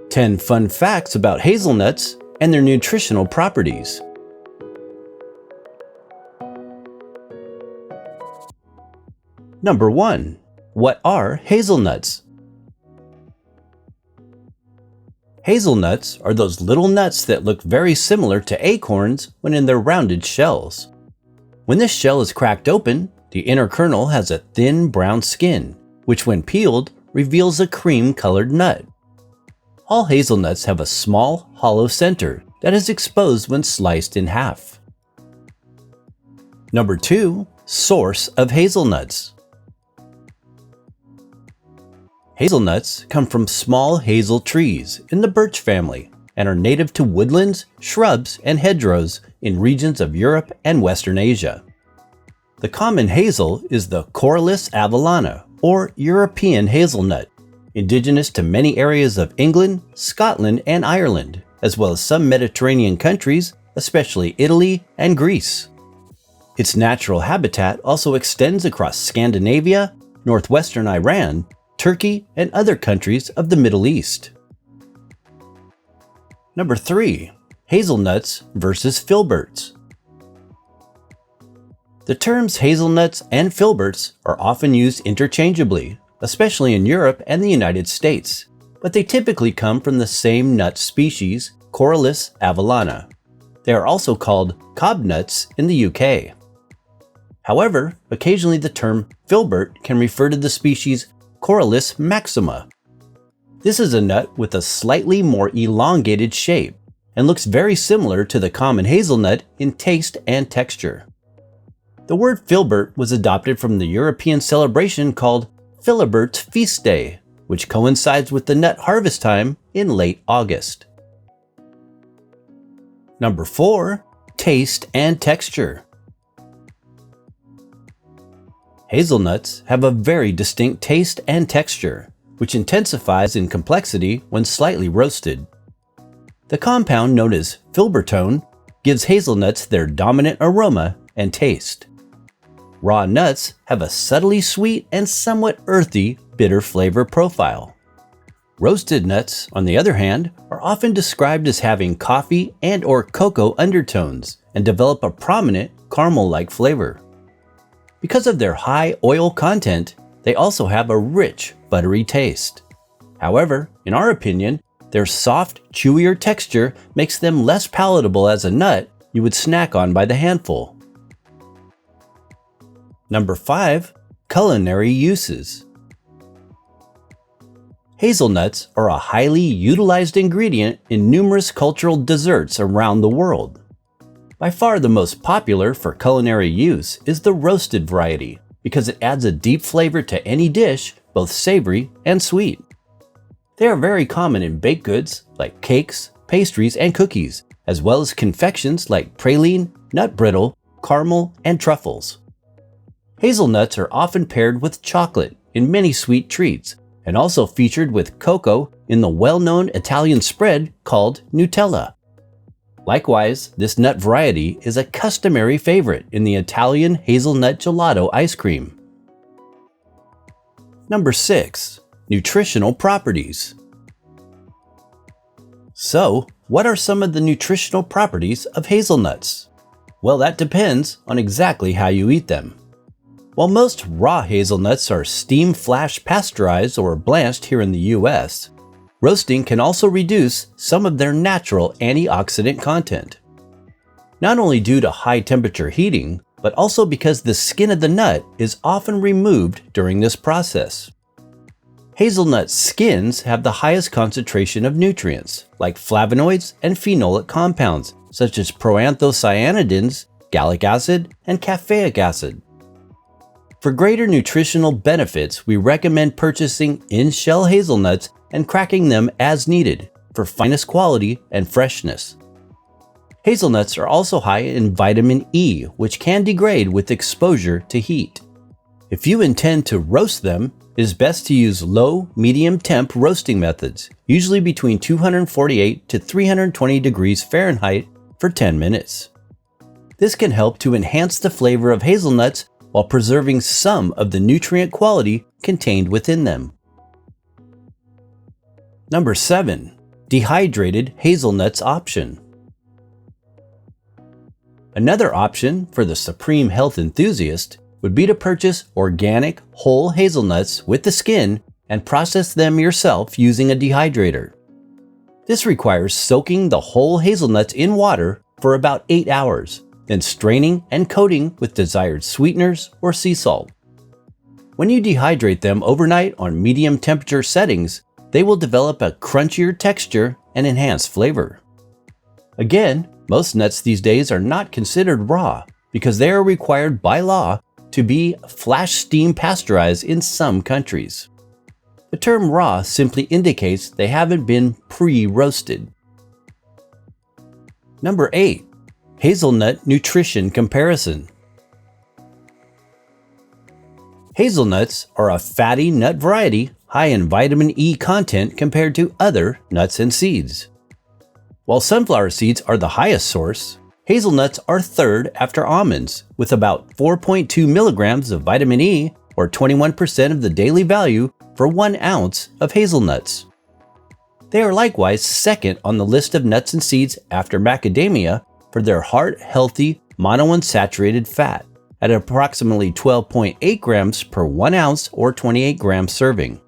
10 fun facts about hazelnuts and their nutritional properties. Number 1. What are hazelnuts? Hazelnuts are those little nuts that look very similar to acorns when in their rounded shells. When this shell is cracked open, the inner kernel has a thin brown skin, which when peeled reveals a cream-colored nut. All hazelnuts have a small, hollow center that is exposed when sliced in half. Number 2. Source of hazelnuts. Hazelnuts come from small hazel trees in the birch family and are native to woodlands, shrubs, and hedgerows in regions of Europe and Western Asia. The common hazel is the Corylus avellana, or European hazelnut, indigenous to many areas of England, Scotland, and Ireland, as well as some Mediterranean countries, especially Italy and Greece. Its natural habitat also extends across Scandinavia, northwestern Iran, Turkey, and other countries of the Middle East. Number 3. Hazelnuts versus filberts. The terms hazelnuts and filberts are often used interchangeably, especially in Europe and the United States, but they typically come from the same nut species, Corylus avellana. They are also called cob nuts in the UK. However, occasionally the term filbert can refer to the species Corylus maxima. This is a nut with a slightly more elongated shape and looks very similar to the common hazelnut in taste and texture. The word filbert was adopted from the European celebration called Filberts Feast Day, which coincides with the nut harvest time in late August. Number 4. Taste and texture. Hazelnuts have a very distinct taste and texture, which intensifies in complexity when slightly roasted. The compound known as filbertone gives hazelnuts their dominant aroma and taste. Raw nuts have a subtly sweet and somewhat earthy, bitter flavor profile. Roasted nuts, on the other hand, are often described as having coffee and/or cocoa undertones and develop a prominent caramel-like flavor. Because of their high oil content, they also have a rich, buttery taste. However, in our opinion, their soft, chewier texture makes them less palatable as a nut you would snack on by the handful. Number 5. Culinary uses. Hazelnuts are a highly utilized ingredient in numerous cultural desserts around the world. By far the most popular for culinary use is the roasted variety because it adds a deep flavor to any dish, both savory and sweet. They are very common in baked goods like cakes, pastries, and cookies, as well as confections like praline, nut brittle, caramel, and truffles. Hazelnuts are often paired with chocolate in many sweet treats and also featured with cocoa in the well-known Italian spread called Nutella. Likewise, this nut variety is a customary favorite in the Italian hazelnut gelato ice cream. Number 6. Nutritional properties. So, what are some of the nutritional properties of hazelnuts? Well, that depends on exactly how you eat them. While most raw hazelnuts are steam flash pasteurized or blanched here in the US, roasting can also reduce some of their natural antioxidant content. Not only due to high temperature heating, but also because the skin of the nut is often removed during this process. Hazelnut skins have the highest concentration of nutrients, like flavonoids and phenolic compounds, such as proanthocyanidins, gallic acid, and caffeic acid. For greater nutritional benefits, we recommend purchasing in-shell hazelnuts and cracking them as needed for finest quality and freshness. Hazelnuts are also high in vitamin E, which can degrade with exposure to heat. If you intend to roast them, it is best to use low-medium temp roasting methods, usually between 248 to 320 degrees Fahrenheit for 10 minutes. This can help to enhance the flavor of hazelnuts while preserving some of the nutrient quality contained within them. Number 7. dehydrated hazelnuts option. Another option for the supreme health enthusiast would be to purchase organic whole hazelnuts with the skin and process them yourself using a dehydrator. This requires soaking the whole hazelnuts in water for about 8 hours, then straining and coating with desired sweeteners or sea salt. When you dehydrate them overnight on medium temperature settings, they will develop a crunchier texture and enhanced flavor. Again, most nuts these days are not considered raw because they are required by law to be flash steam pasteurized in some countries. The term raw simply indicates they haven't been pre-roasted. Number 8. Hazelnut nutrition comparison. Hazelnuts are a fatty nut variety high in vitamin E content compared to other nuts and seeds. While sunflower seeds are the highest source, hazelnuts are third after almonds, with about 4.2 milligrams of vitamin E, or 21% of the daily value for 1 ounce of hazelnuts. They are likewise second on the list of nuts and seeds after macadamia for their heart-healthy monounsaturated fat at approximately 12.8 grams per 1 ounce or 28 gram serving.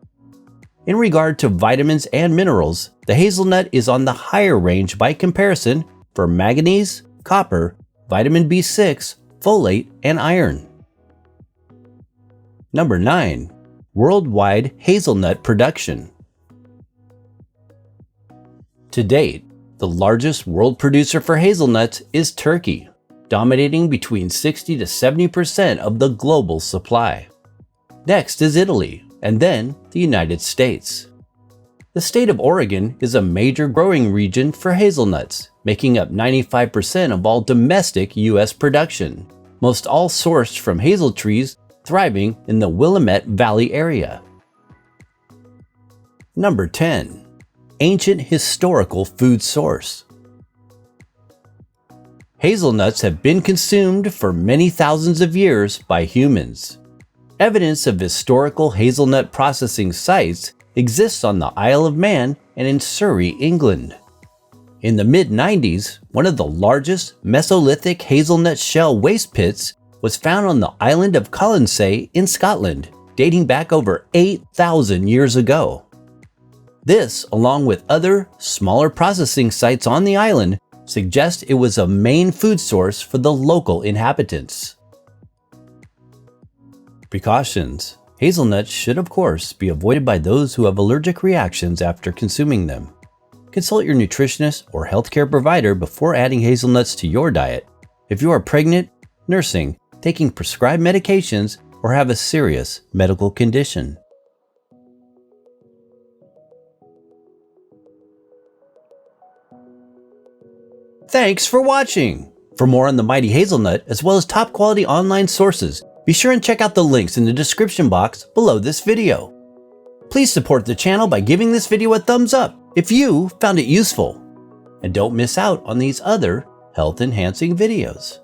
In regard to vitamins and minerals, the hazelnut is on the higher range by comparison for manganese, copper, vitamin B6, folate, and iron. Number 9. Worldwide hazelnut production. To date, the largest world producer for hazelnuts is Turkey, dominating between 60 to 70% of the global supply. Next is Italy, and then the United States. The state of Oregon is a major growing region for hazelnuts, making up 95% of all domestic U.S. production, most all sourced from hazel trees thriving in the Willamette Valley area. Number 10. Ancient historical food source. Hazelnuts have been consumed for many thousands of years by humans. Evidence of historical hazelnut processing sites exists on the Isle of Man and in Surrey, England. In the mid-90s, one of the largest Mesolithic hazelnut shell waste pits was found on the island of Colonsay in Scotland, dating back over 8,000 years ago. This, along with other, smaller processing sites on the island, suggests it was a main food source for the local inhabitants. Precautions. Hazelnuts should, of course, be avoided by those who have allergic reactions after consuming them. Consult your nutritionist or healthcare provider before adding hazelnuts to your diet if you are pregnant, nursing, taking prescribed medications, or have a serious medical condition. Thanks for watching! For more on the mighty hazelnut, as well as top quality online sources, be sure and check out the links in the description box below this video. Please support the channel by giving this video a thumbs up if you found it useful. And don't miss out on these other health-enhancing videos.